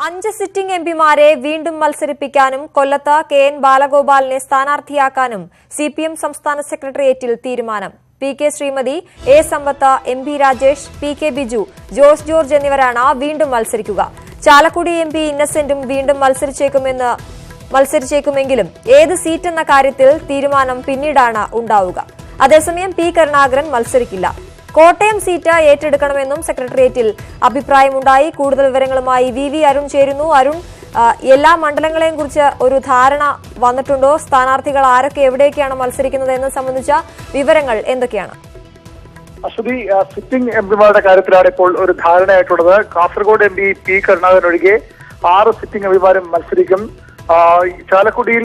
5 sitting എംപിമാരെ വീണ്ടും മത്സരിപ്പിക്കാനും കൊല്ലത്ത് K N. ബാലഗോപാലിനെ സ്ഥാനാർത്ഥിയാക്കാനും CPM സംസ്ഥാന സെക്രട്ടേറിയറ്റിൽ തീരുമാനം. P K. Sreemathi, A. Sampath, M P. Rajesh, P K. Biju, Jose George എന്നിവരാണ് വീണ്ടും മത്സരിക്കുക. ചാലക്കുടി എം.പി. ഇന്നസെന്റും വീണ്ടും മത്സരിച്ചേക്കുമെങ്കിലും ഏത് സീറ്റ് എന്ന കാര്യത്തിൽ തീരുമാനം പിന്നീടാണ് ഉണ്ടാവുക. അതേസമയം പി. കരുണാകരൻ മത്സരിക്കില്ല. കോട്ടയം സീറ്റ് ഏറ്റെടുക്കണമെന്നും സെക്രട്ടേറിയറ്റിൽ അഭിപ്രായമുണ്ടായി. കൂടുതൽ വിവരങ്ങളുമായി വി അരുൺ ചേരുന്നു. അരുൺ, എല്ലാ മണ്ഡലങ്ങളെയും കുറിച്ച് ഒരു ധാരണ വന്നിട്ടുണ്ടോ? സ്ഥാനാർത്ഥികൾ ആരൊക്കെ എവിടേക്കാണ് മത്സരിക്കുന്നത് എന്ന് സംബന്ധിച്ച വിവരങ്ങൾ എന്തൊക്കെയാണ്? അശ്വതി, സിറ്റിംഗ് എംപിമാരുടെ കാര്യത്തിലാണ് ഇപ്പോൾ ഒരു ധാരണയായിട്ടുള്ളത്. കാസർഗോഡ് എം.പി. പി. കരുണാകരൻ ഒഴികെ 6 സിറ്റിംഗ് എംപിമാരും മത്സരിക്കും. ചാലക്കുടിയിൽ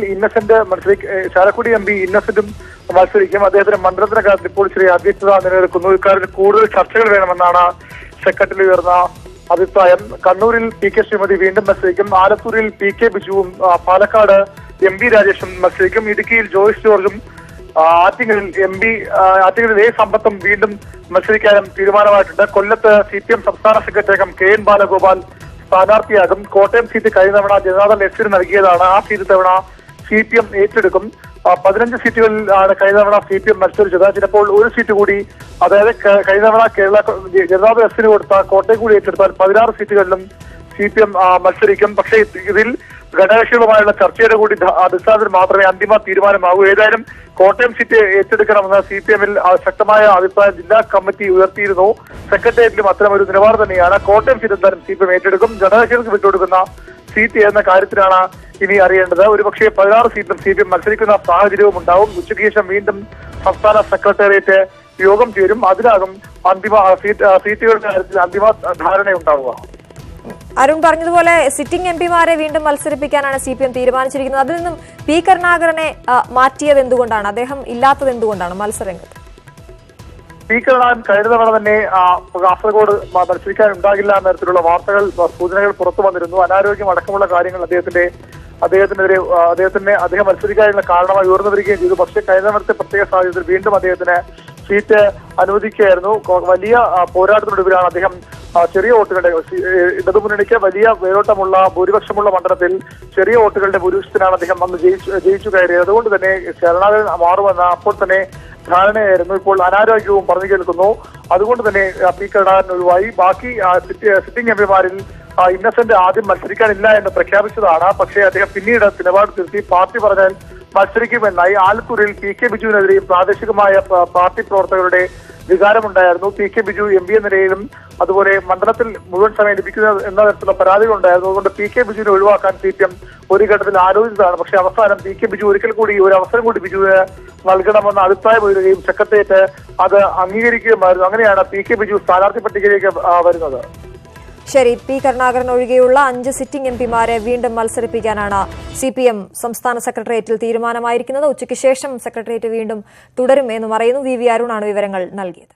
ചാലക്കുടി എം.പി. ഇന്നസെന്റും മത്സരിക്കും. അദ്ദേഹത്തിന് മണ്ഡലത്തിന്റെ കാര്യത്തിൽ ഇപ്പോൾ ചെറിയ അധ്യക്ഷത നിലനിൽക്കുന്നു. ഇക്കാര്യത്തിൽ കൂടുതൽ ചർച്ചകൾ വേണമെന്നാണ് സെക്രട്ടറിയിൽ ഉയർന്ന അഭിപ്രായം. കണ്ണൂരിൽ പി.കെ. ശ്രീമതി വീണ്ടും മത്സരിക്കും. ആലത്തൂരിൽ പി.കെ. ബിജുവും പാലക്കാട് എം.പി. രാജേഷും മത്സരിക്കും. ഇടുക്കിയിൽ ജോയ്സ് ജോർജും ആറ്റിങ്ങലിൽ എ. സമ്പത്തും വീണ്ടും മത്സരിക്കാനും തീരുമാനമായിട്ടുണ്ട്. കൊല്ലത്ത് സിപിഎം സംസ്ഥാന secretary K N. Balagopal സ്ഥാനാർത്ഥിയാകും. Kottayam seat കഴിഞ്ഞ തവണ ജനതാദൾ എസിന് നൽകിയതാണ്. ആ സീറ്റ് തവണ സിപിഎം ഏറ്റെടുക്കും. 15 സീറ്റുകളിലാണ് കഴിഞ്ഞ തവണ സിപിഎം മത്സരിച്ചത്. ചിലപ്പോൾ ഒരു സീറ്റ് കൂടി, അതായത് കഴിഞ്ഞ തവണ ജനതാദൾ എസിന് കൊടുത്ത കോട്ടയം കൂടി ഏറ്റെടുത്താൽ 16 സീറ്റുകളിലും സിപിഎം മത്സരിക്കും. പക്ഷേ ഇതിൽ ഘടകകക്ഷികളുമായുള്ള ചർച്ചയുടെ കൂടി അടിസ്ഥാനത്തിൽ മാത്രമേ അന്തിമ തീരുമാനമാകൂ. ഏതായാലും കോട്ടയം സീറ്റ് ഏറ്റെടുക്കണമെന്ന് സിപിഎമ്മിൽ ശക്തമായ അഭിപ്രായം ജില്ലാ കമ്മിറ്റി ഉയർത്തിയിരുന്നു. സെക്രട്ടേറിയറ്റിലും അത്തരം ഒരു നിലപാട് തന്നെയാണ്. കോട്ടയം സീറ്റ് എന്തായാലും സിപിഎം ഏറ്റെടുക്കും. ഘടകകക്ഷികൾക്ക് വിട്ടുകൊടുക്കുന്ന സീറ്റ് എന്ന കാര്യത്തിലാണ് ഇനി അറിയേണ്ടത്. ഒരുപക്ഷെ 16 സീറ്റിലും സിപിഎം മത്സരിക്കുന്ന സാഹചര്യവും ഉണ്ടാവും. ഉച്ചയ്ക്ക് ശേഷം വീണ്ടും സംസ്ഥാന സെക്രട്ടേറിയറ്റ് യോഗം ചേരും. അതിനാകും അന്തിമ സീറ്റുകളുടെ കാര്യത്തിൽ അന്തിമ ധാരണയുണ്ടാവുക. അരുൺ പറഞ്ഞതുപോലെ സിറ്റിംഗ് എംപിമാരെ വീണ്ടും മത്സരിപ്പിക്കാനാണ് സിപിഎം തീരുമാനിച്ചിരിക്കുന്നത്. അതിൽ നിന്നും പി. കരുണാകരനെ മാറ്റിയത് എന്തുകൊണ്ടാണ്? അദ്ദേഹം ഇല്ലാത്തത് എന്തുകൊണ്ടാണ് മത്സരരംഗത്ത്? പി. കരുണാകരൻ കഴിഞ്ഞ തവണ തന്നെ കാസർഗോഡ് മത്സരിക്കാൻ ഉണ്ടാകില്ല എന്ന തരത്തിലുള്ള വാർത്തകൾ, സൂചനകൾ പുറത്തു വന്നിരുന്നു. അനാരോഗ്യം അടക്കമുള്ള കാര്യങ്ങൾ അദ്ദേഹം മത്സരിക്കാനുള്ള കാരണമായി ഉയർന്നു വരികയും ചെയ്തു. പക്ഷേ കഴിഞ്ഞ തവണത്തെ പ്രത്യേക സാഹചര്യത്തിൽ വീണ്ടും അദ്ദേഹത്തിന് സീറ്റ് അനുവദിക്കുകയായിരുന്നു. വലിയ പോരാട്ടത്തിനൊടുവിലാണ് അദ്ദേഹം ചെറിയ വോട്ടുകളുടെ ഇടതുമുന്നണിക്ക് വലിയ വേരോട്ടമുള്ള ഭൂരിപക്ഷമുള്ള മണ്ഡലത്തിൽ ചെറിയ വോട്ടുകളുടെ ഭൂരിപക്ഷത്തിനാണ് അദ്ദേഹം അന്ന് ജയിച്ചു കയറിയത്. അതുകൊണ്ട് തന്നെ കരുണാകരൻ മാറുമെന്ന അപ്പോൾ തന്നെ ധാരണയായിരുന്നു. ഇപ്പോൾ അനാരോഗ്യവും പറഞ്ഞു കേൾക്കുന്നു. അതുകൊണ്ട് തന്നെ പി. കരുണാകരൻ ഒഴിവായി. ബാക്കി സിറ്റിംഗ് എംപിമാരിൽ ഇന്നസെന്റ് ആദ്യം മത്സരിക്കാനില്ല എന്ന് പ്രഖ്യാപിച്ചതാണ്. പക്ഷേ അദ്ദേഹം പിന്നീട് നിലപാട് തിരുത്തി പാർട്ടി പറഞ്ഞാൽ മത്സരിക്കുമെന്നായി. ആലത്തൂരിൽ പി.കെ. ബിജുവിനെതിരെയും പ്രാദേശികമായ പാർട്ടി പ്രവർത്തകരുടെ വികാരമുണ്ടായിരുന്നു. പി.കെ. ബിജു എം.പി. എന്ന നിലയിലും അതുപോലെ മണ്ഡലത്തിൽ മുഴുവൻ സമയം ലഭിക്കുന്ന എന്ന തരത്തിലുള്ള പരാതികളുണ്ടായിരുന്നു. അതുകൊണ്ട് പി.കെ. ബിജുവിനെ ഒഴിവാക്കാൻ സിപിഎം ഒരു ഘട്ടത്തിൽ ആലോചിച്ചതാണ്. പക്ഷേ അവസാനം പി.കെ. ബിജു ഒരിക്കൽ കൂടി ഒരു അവസരം കൂടി ബിജുവിന് നൽകണമെന്ന അഭിപ്രായം ഉയരുകയും സെക്രട്ടേറിയറ്റ് അത് അംഗീകരിക്കുകയുമായിരുന്നു. അങ്ങനെയാണ് പി.കെ. ബിജു സ്ഥാനാർത്ഥി പട്ടികയിലേക്ക് വരുന്നത്. ശരി, പി. കരുണാകരൻ ഒഴികെയുള്ള 5 സിറ്റിംഗ് എംപിമാരെ വീണ്ടും മത്സരിപ്പിക്കാനാണ് സിപിഎം സംസ്ഥാന സെക്രട്ടേറിയറ്റിൽ തീരുമാനമായിരിക്കുന്നത്. ഉച്ചയ്ക്ക് ശേഷം സെക്രട്ടേറിയറ്റ് വീണ്ടും തുടരും എന്നും അറിയുന്നു. വി അരുണാണ് വിവരങ്ങൾ നൽകിയത്.